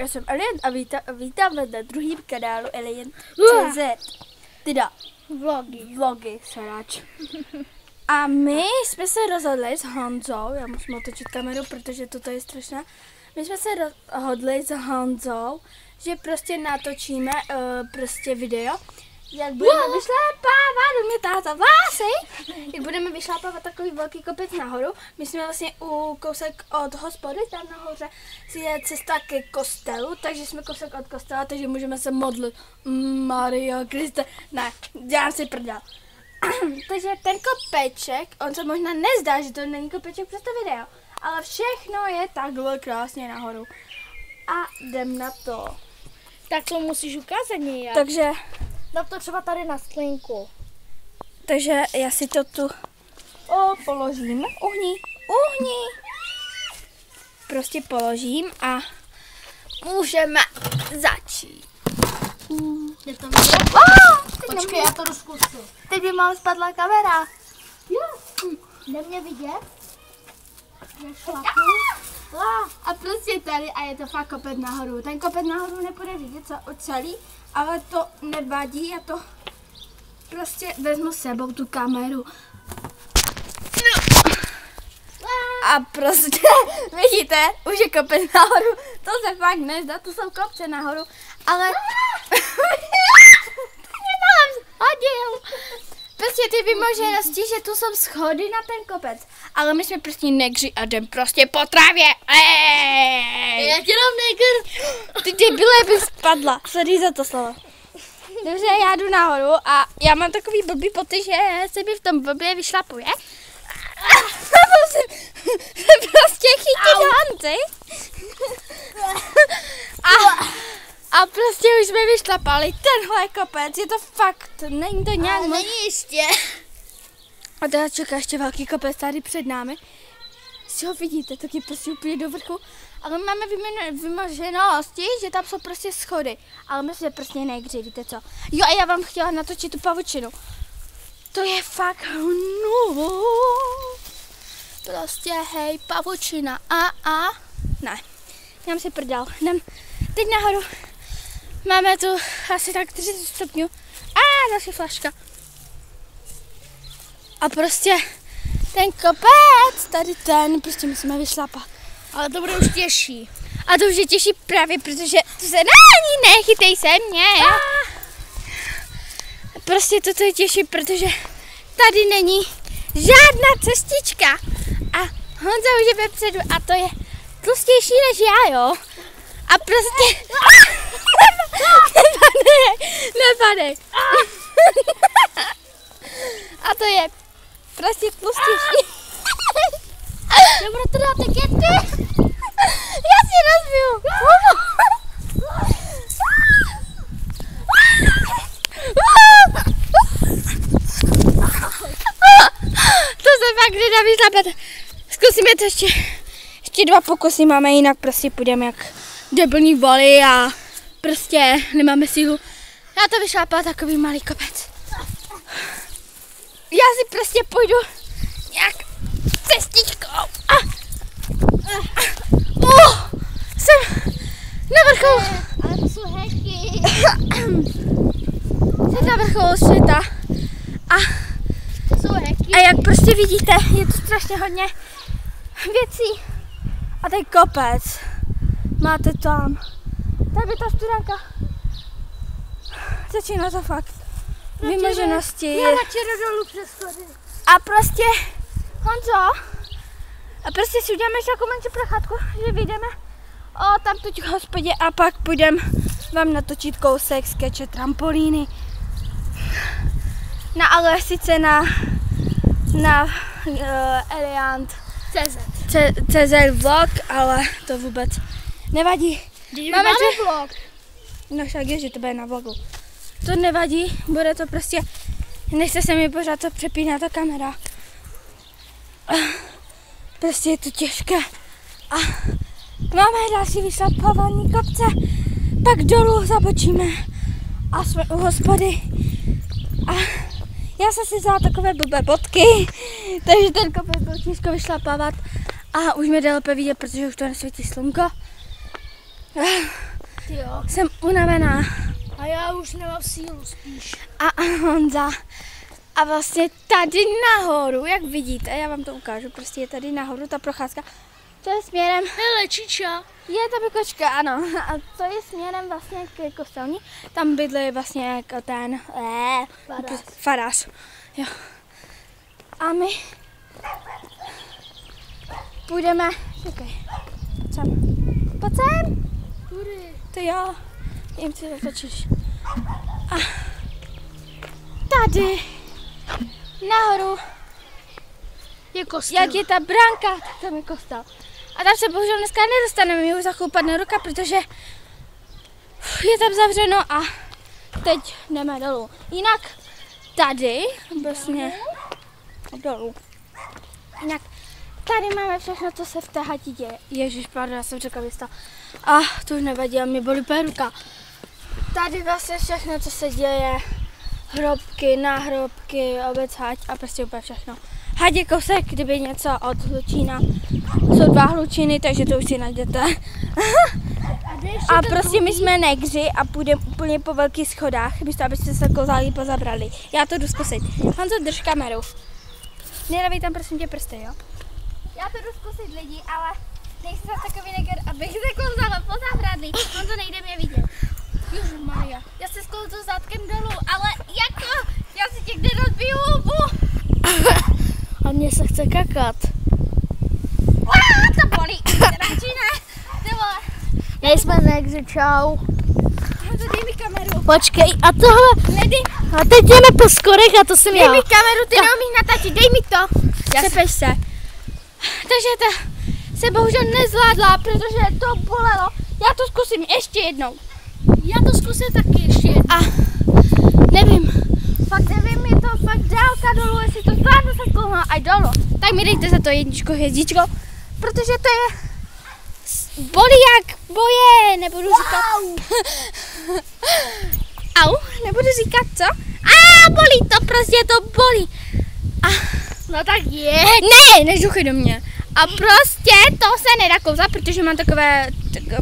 Já jsem Alien a vítám vás na druhým kanálu Alien.cz. Teda vlogy, sráč. A my jsme se rozhodli s Honzou, já musím otočit kameru, protože toto je strašné. My jsme se rozhodli s Honzou, že prostě natočíme prostě video, jak budeme vyšlápávat, do mě táta vlasy, jak budeme vyšlápávat takový velký kopec nahoru. My jsme vlastně u kousek od hospody, tam nahoře si je cesta ke kostelu, takže jsme kousek od kostela, takže můžeme se modlit. Maria Kriste, ne, dělám si prdel. Takže ten kopeček, on se možná nezdá, že to není kopeček přes to video, ale všechno je takhle krásně nahoru. A jdem na to. Tak to musíš ukázat nějak. Takže... Dám to třeba tady na sklinku. Takže já si to tu položím. Uhni. Prostě položím a můžeme začít. Je to vidět? Počkej, já to rozkusím. Teď by mám spadla kamera. Jde mě vidět? A prostě tady a je to fakt kopec nahoru. Ten kopec nahoru nepůjde vidět celý, ale to nevadí, já to prostě vezmu s sebou tu kameru. A prostě, vidíte, už je kopec nahoru, to se fakt nezdá, to jsou kopce nahoru, ale... Prostě ty vymoženosti, že tu jsou schody na ten kopec, ale my jsme prostě negři a jdem prostě po trávě. Já dělám negr. Ty debile bych spadla, sorry za to slovo. Dobře, já jdu nahoru a já mám takový blbý pocit, že se mi v tom blbě vyšlapuje. Musím prostě chytit Honzi. A prostě už jsme vyšlapali tenhle kopec, je to fakt, není to nějak... Není jistě. A teda čeká ještě velký kopec tady před námi. Si ho vidíte, tak je prostě úplně do vrchu. Ale máme vymoženosti, že tam jsou prostě schody. Ale my jsme prostě nejkři, víte co. Jo, a já vám chtěla natočit tu pavučinu. To je fakt prostě hej, pavučina. Ne, já si prdel. Jdem teď nahoru. Máme tu asi tak 30 stupňů. Další flaška. A prostě ten kopec, tady ten, prostě musíme vyšlapat. Ale to bude už těžší. A to už je těžší právě, protože to se ani nechytej se mě. Prostě toto je těžší, protože tady není žádná cestička. A Honza už je vepředu a to je tlustější než já, jo. A prostě... Nepadej. A to je prostě tlustější. Nebudu to dát tak ty. Já si rozbiju. To se fakt nedá vyšlapat. Zkusíme to ještě 2 pokusy máme, jinak prostě půjdeme jak debilní voly a prostě nemáme sílu. Já to vyšlápala takový malý kopec. Já si prostě půjdu nějak cestičkou. Jsem na vrcholu. Ale to jsou heky. Jsem na vrcholu světa. To jsou heky. A jak prostě vidíte, je tu strašně hodně věcí. A ten kopec máte tam. Tady ta studenka. Začíná to fakt. Vymoženosti. Já radši jdu dolů přes schody. A prostě, Honzo, a prostě si uděláme ještě jako menší procházku, že vyjdeme tam tuď k hospodě a pak půjdeme vám natočit kousek skeče trampolíny. Ale sice na Alien.cz vlog, ale to vůbec nevadí. Máme vlog. No však je, že to bude na vlogu. To nevadí, bude to prostě, nechce se mi pořád to přepíná ta kamera. Prostě je to těžké. A máme další vyšlapávání kopce, pak dolů zabočíme a jsme u hospody. A já jsem si vzala takové blbé bodky, takže ten kopec byl těžko vyšlapávat a už mi jde lépe vidět, protože už to nesvítí slunko. jo. Jsem unavená. A já už nemám sílu spíš. A Honza. A vlastně tady nahoru, jak vidíte, já vám to ukážu, prostě je tady nahoru ta procházka. To je směrem... Hele, čiča. Je to kočka, ano. A to je směrem vlastně k kostelní. Tam bydlí vlastně jako ten... farář. Jo. A my... půjdeme... Čekaj. Pojď sem. Kudy? To jo. Jim si zatočíš. A tady nahoru, Je kostel. jak je ta bránka, tak tam je kostel. A tam se bohužel dneska nedostaneme, mi už za chvíli padne ruka, protože je tam zavřeno a teď jdeme dolů. Jinak tady, vlastně dolů. Jinak tady máme všechno, co se v té hati děje. Ježišpardon, já jsem řekla města. A to už nevadí, a mě bolí úplně ruka. Tady vlastně všechno, co se děje. Hrobky, náhrobky, obec, hať a prostě úplně všechno. Hať je kousek, kdyby něco od Hlučína. Jsou 2 Hlučíny, takže to už si najdete. A prostě my jsme negři a půjdeme úplně po velkých schodách, místo abyste se kouzali pozabrali. Já to jdu zkusit. Honzo, drž kameru. Nedávej tam prosím tě prsty, jo? Já to jdu zkusit lidi, ale nejsem zase takový neger, abych se kouzala pozabradlý. Honzo, nejde mě vidět. Ježišmarja, já se sklouzu zátkem dolů, ale jako, já si tě kde rozbiju hubu. A mně se chce kakat. To bolí, radši ne. Ty vole. Nejsme negři, čau. Honzo, dej mi kameru. Počkej, a tohle. Nedej, A teď jdeme po skorech a to jsem dej já. mi kameru, ty neumíš natáčet, dej mi to. Sepeš se. Takže to se bohužel nezvládla, protože to bolelo. Já to zkusím ještě jednou. Já to zkusím taky ještě jednou. A nevím, fakt nevím, je to fakt dálka dolů, jestli to zvládnu se sklouznout až dolů. Tak mi dejte za to 1 hvězdičko, protože to je bolí jak boje, nebudu říkat. Au, nebudu říkat co? Bolí to, prostě to bolí. No tak je. Ne, nežuchy do mě. A prostě to se nedá kouzat, protože mám takové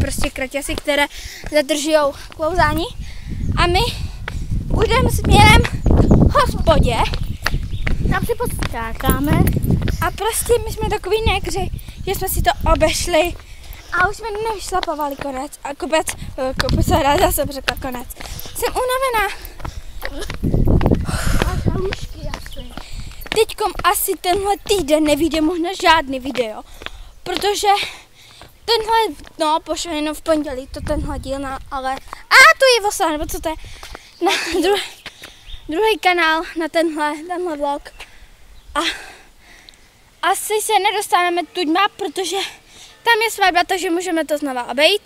prostě kraťasy, které zadržujou klouzání. A my půjdeme směrem k hospodě. Tam si podskákáme. A prostě my jsme takový negři, že jsme si to obešli. A už jsme nevyšlapovali konec. A kopec, já jsem řekla konec. Jsem unavená. Teďkom asi tenhle týden nevyjde možná žádný video, protože tenhle, pošlo jenom v pondělí, to tenhle díl, ale, tu je vosa, nebo co to je, na druhý kanál, na tenhle vlog. A asi se nedostaneme tuďma, protože tam je svatba, takže můžeme to znova obejít,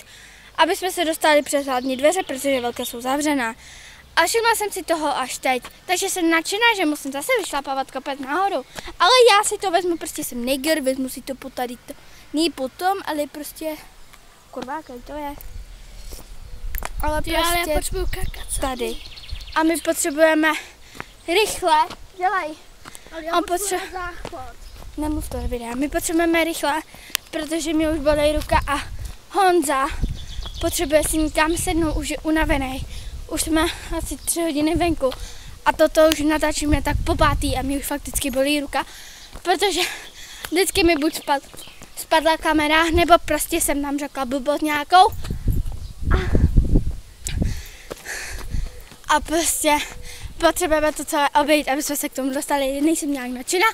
aby jsme se dostali přes hlavní dveře, protože velké jsou zavřená. A všimla jsem si toho až teď, takže jsem nadšená, že musím zase vyšlapávat kopec nahoru. Ale já si to vezmu, prostě jsem neger, vezmu si to po tady, ní potom, ale prostě, kurva, jak to je. Ale prostě já potřebuju kakat tady. A my potřebujeme rychle, dělej. Ale já potřebuju záchod. Nemluv to videa, my potřebujeme rychle, protože mě už bolí ruka a Honza potřebuje si někam sednout, už je unavený. Už jsme asi 3 hodiny venku a toto už natáčíme tak po 5. a mě už fakticky bolí ruka, protože vždycky mi buď spadla kamera, nebo prostě jsem tam řekla blbost nějakou a prostě potřebujeme to celé obejít, aby jsme se k tomu dostali. Nejsem nějak nadšená,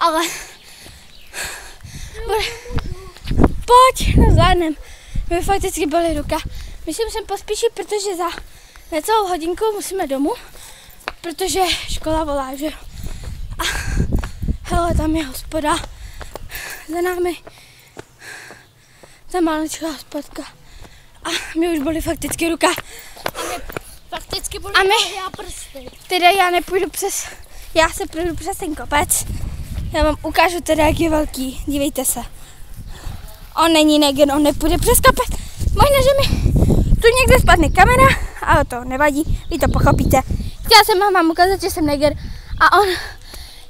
ale pojď, zvládnem. Mě fakticky bolí ruka. Myslím, že pospíšit, protože za necelou hodinku musíme domů, protože škola volá, že? A hele, tam je hospoda za námi. Ta maličká hospodka. A mě už bolí fakticky ruka. Fakticky bolí já prsty. Teda já nepůjdu já se projdu přes ten kopec. Já vám ukážu teda, jak je velký. Dívejte se. On není neger, on nepůjde přes kopec. Možná, že mi tu někde spadne kamera, ale to nevadí, vy to pochopíte. Chtěla jsem vám ukázat, že jsem neger a on,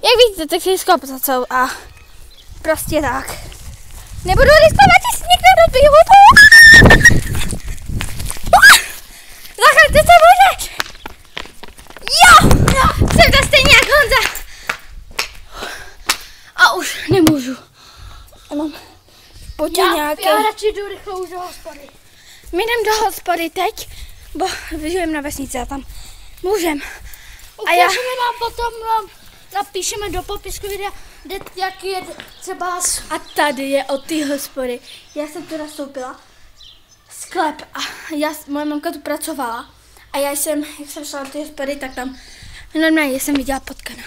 jak vidíte, tak si skop za celou a prostě tak. Nebudu riskovat, že si někdo rozbiju hubu. spotit nějaký. Já radši jdu rychle už do hospody. My jdem do hospody teď, bo žijeme na vesnici a tam můžem. A já vám potom napíšeme do popisku videa, jaký je třeba. A tady je od té hospody. Já jsem tu nastoupila sklep a moje mamka tu pracovala. A jak jsem šla do té hospody, tak tam normálně jsem viděla potkana.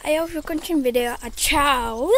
A já už ukončím video a čau.